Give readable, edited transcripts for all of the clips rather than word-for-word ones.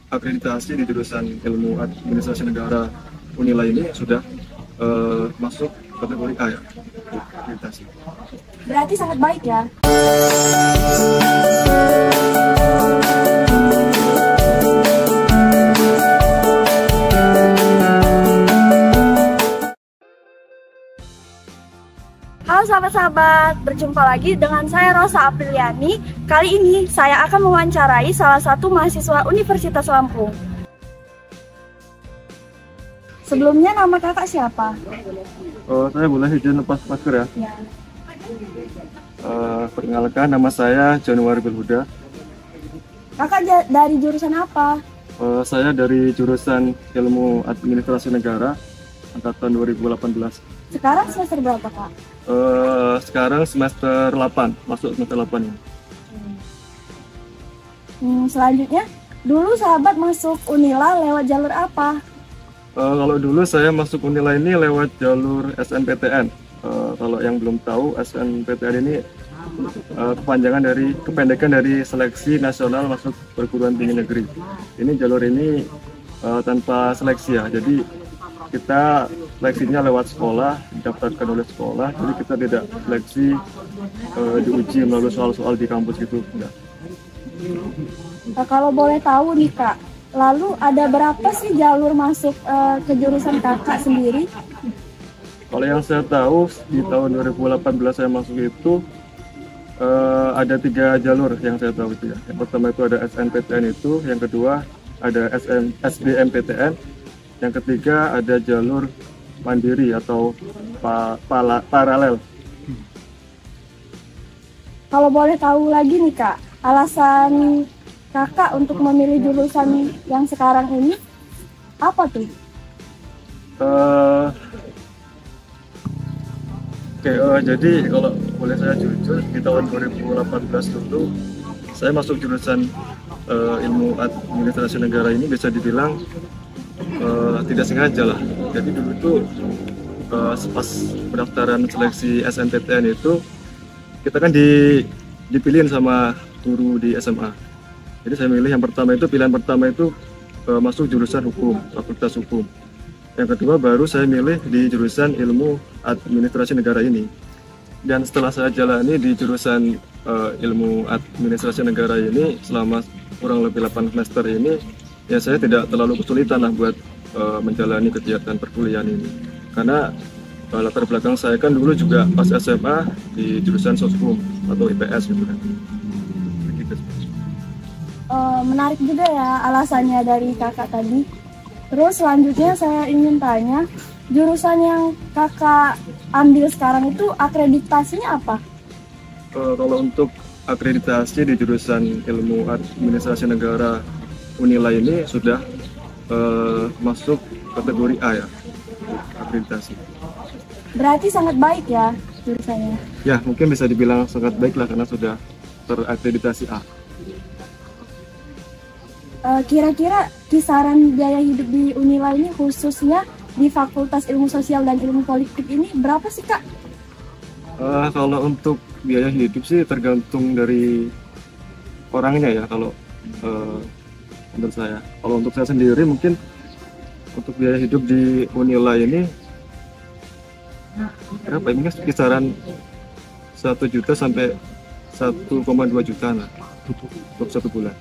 akreditasi di jurusan Ilmu Administrasi Negara Unila ini sudah masuk kategori A ya, akreditasi. Berarti sangat baik ya. Halo sahabat-sahabat, berjumpa lagi dengan saya Rosa Apriliani. Kali ini saya akan mewawancarai salah satu mahasiswa Universitas Lampung. Sebelumnya nama kakak siapa? Saya boleh izin lepas masker ya? Ya. Perkenalkan, nama saya Januari Belhuda. Kakak dari jurusan apa? Saya dari jurusan Ilmu Administrasi Negara angkatan 2018. Sekarang semester berapa kak? Sekarang semester 8, masuk semester 8 ini. Selanjutnya, dulu sahabat masuk Unila lewat jalur apa? Kalau dulu saya masuk Unila ini lewat jalur SNPTN. Kalau yang belum tahu, SNPTN ini kependekan dari Seleksi Nasional Masuk Perguruan Tinggi Negeri. Ini jalur ini tanpa seleksi ya, jadi kita seleksinya lewat sekolah, didaftarkan oleh sekolah, jadi kita tidak seleksi diuji melalui soal-soal di kampus gitu. Enggak. Kalau boleh tahu nih kak, lalu ada berapa sih jalur masuk ke jurusan kakak sendiri? Kalau yang saya tahu di tahun 2018 saya masuk itu ada 3 jalur yang saya tahu itu ya. Yang pertama itu ada SNPTN itu, yang kedua ada SBMPTN, yang ketiga ada jalur mandiri atau paralel. Kalau boleh tahu lagi nih kak, alasan kakak untuk memilih jurusan yang sekarang ini apa tuh? Jadi kalau boleh saya jujur, di tahun 2018 dulu saya masuk jurusan Ilmu Administrasi Negara ini bisa dibilang tidak sengaja lah. Jadi dulu tuh pas pendaftaran seleksi SNPTN itu kita kan dipilihin sama guru di SMA. Jadi saya milih pilihan pertama itu masuk jurusan hukum, fakultas hukum. Yang kedua baru saya milih di jurusan Ilmu Administrasi Negara ini. Dan setelah saya jalani di jurusan Ilmu Administrasi Negara ini selama kurang lebih 8 semester ini, ya saya tidak terlalu kesulitan lah buat menjalani kegiatan perkuliahan ini. Karena latar belakang saya kan dulu juga pas SMA di jurusan Soskum atau IPS gitu kan. Begitu. Menarik juga ya alasannya dari kakak tadi. Terus selanjutnya saya ingin tanya, jurusan yang kakak ambil sekarang itu akreditasinya apa? Kalau untuk akreditasi di jurusan Ilmu Administrasi Negara Unila ini sudah masuk kategori A ya, akreditasi. Berarti sangat baik ya jurusannya? Ya, mungkin bisa dibilang sangat baik lah karena sudah terakreditasi A. Kira-kira kisaran biaya hidup di Unila ini khususnya di Fakultas Ilmu Sosial dan Ilmu Politik ini berapa sih kak? Kalau untuk biaya hidup sih tergantung dari orangnya ya. Kalau menurut saya, kalau untuk saya sendiri mungkin untuk biaya hidup di Unila ini berapa? Ini kan kisaran 1 juta sampai 1,2 juta lah untuk 1 bulan.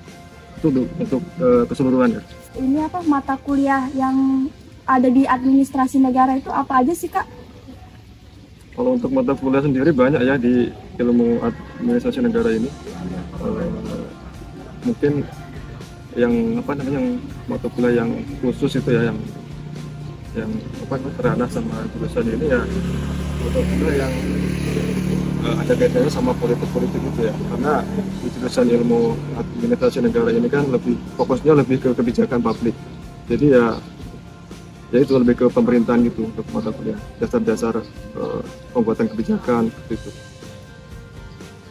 Itu untuk keseluruhan ya. Ini apa mata kuliah yang ada di administrasi negara itu apa aja sih kak? Kalau untuk mata kuliah sendiri banyak ya di Ilmu Administrasi Negara ini. Mungkin yang mata kuliah yang khusus itu ya yang ranah sama jurusan ini ya mata kuliah yang ada kaitannya sama politik itu ya, karena di jurusan Ilmu Administrasi Negara ini kan fokusnya lebih ke kebijakan publik, jadi ya itu lebih ke pemerintahan gitu untuk mata kuliah dasar-dasar pembuatan kebijakan gitu.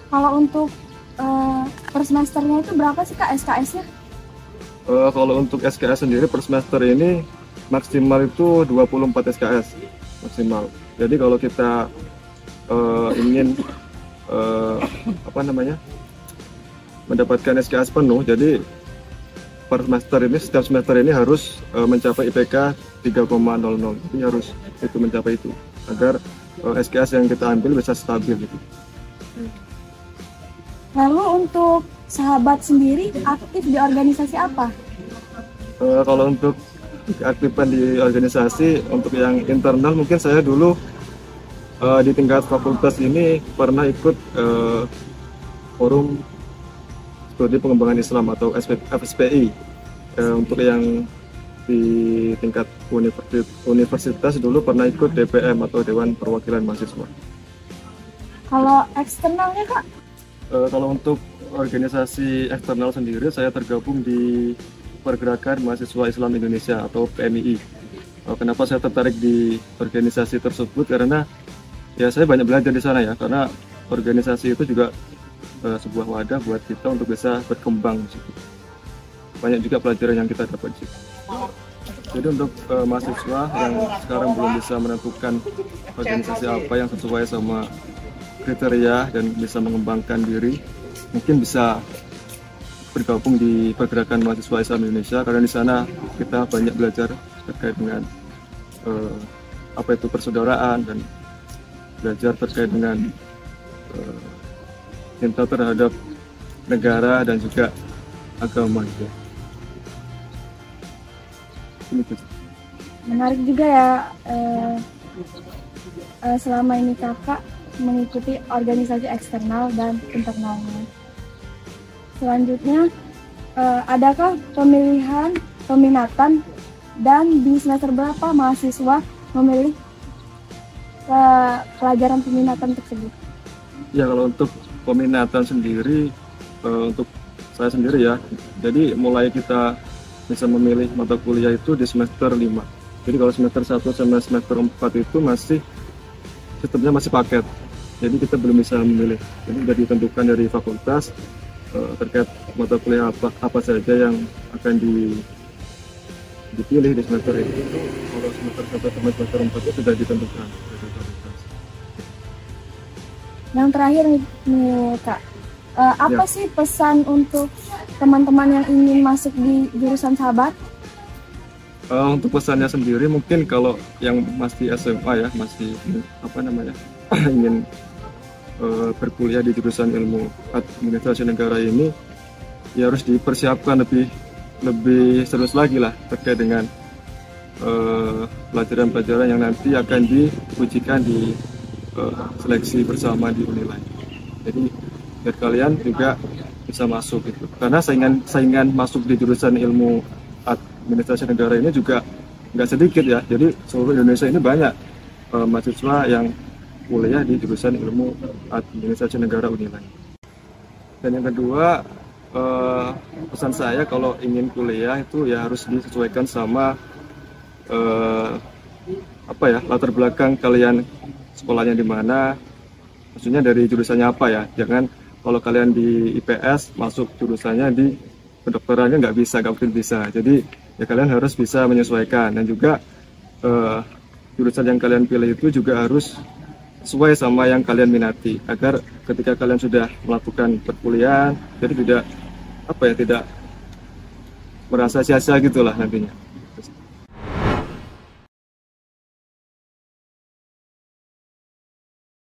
Kalau untuk per semesternya itu berapa sih kak SKS-nya? Kalau untuk SKS sendiri per semester ini maksimal itu 24 SKS maksimal. Jadi kalau kita ingin mendapatkan SKS penuh, jadi per semester ini, setiap semester ini harus mencapai IPK 3,00. Jadi harus itu mencapai itu agar SKS yang kita ambil bisa stabil gitu. Lalu untuk sahabat sendiri aktif di organisasi apa? Kalau untuk keaktifan di organisasi, untuk yang internal mungkin saya dulu di tingkat fakultas ini pernah ikut forum studi pengembangan Islam atau FSPI. Untuk yang di tingkat universitas dulu pernah ikut DPM atau Dewan Perwakilan Mahasiswa. Kalau eksternalnya Kak? Kalau untuk organisasi eksternal sendiri, saya tergabung di Pergerakan Mahasiswa Islam Indonesia atau PMII. Kenapa saya tertarik di organisasi tersebut? Karena ya saya banyak belajar di sana ya, karena organisasi itu juga sebuah wadah buat kita untuk bisa berkembang di situ. Banyak juga pelajaran yang kita dapat di situ. Jadi untuk mahasiswa yang sekarang belum bisa menentukan organisasi apa yang sesuai sama kriteria dan bisa mengembangkan diri, mungkin bisa bergabung di Pergerakan Mahasiswa Islam Indonesia, karena di sana kita banyak belajar terkait dengan apa itu persaudaraan dan belajar terkait dengan cinta terhadap negara dan juga agama gitu. Menarik juga ya, selama ini kakak mengikuti organisasi eksternal dan internalnya. Selanjutnya, adakah pemilihan peminatan dan di semester berapa mahasiswa memilih pelajaran peminatan tersebut? Ya, kalau untuk peminatan sendiri, untuk saya sendiri ya, jadi mulai kita bisa memilih mata kuliah itu di semester 5. Jadi kalau semester 1 sampai semester 4 itu masih sistemnya masih paket, jadi kita belum bisa memilih. Jadi sudah ditentukan dari fakultas terkait mata kuliah apa saja yang akan dipilih di semester itu. Kalau semester 1 sampai semester 4 itu sudah ditentukan dari fakultas. Yang terakhir nih Kak, apa sih pesan untuk teman-teman yang ingin masuk di jurusan Sahabat? Untuk pesannya sendiri mungkin kalau yang masih SMA ya, masih ingin berkuliah di jurusan ilmu administrasi negara ini, ya harus dipersiapkan lebih serius lagi lah terkait dengan pelajaran-pelajaran yang nanti akan diujikan di seleksi bersama di Unilai. Jadi biar kalian juga bisa masuk gitu. Karena saingan masuk di jurusan ilmu administrasi negara ini juga nggak sedikit ya. Jadi seluruh Indonesia ini banyak mahasiswa yang kuliah di jurusan ilmu administrasi negara Unilai. Dan yang kedua, pesan saya kalau ingin kuliah itu ya harus disesuaikan sama latar belakang kalian, sekolahnya di mana, maksudnya dari jurusannya apa ya. Jangan kalau kalian di IPS masuk jurusannya di kedokterannya nggak mungkin bisa. Jadi ya kalian harus bisa menyesuaikan, dan juga jurusan yang kalian pilih itu juga harus sesuai sama yang kalian minati, agar ketika kalian sudah melakukan perkuliahan jadi tidak merasa sia-sia gitulah nantinya.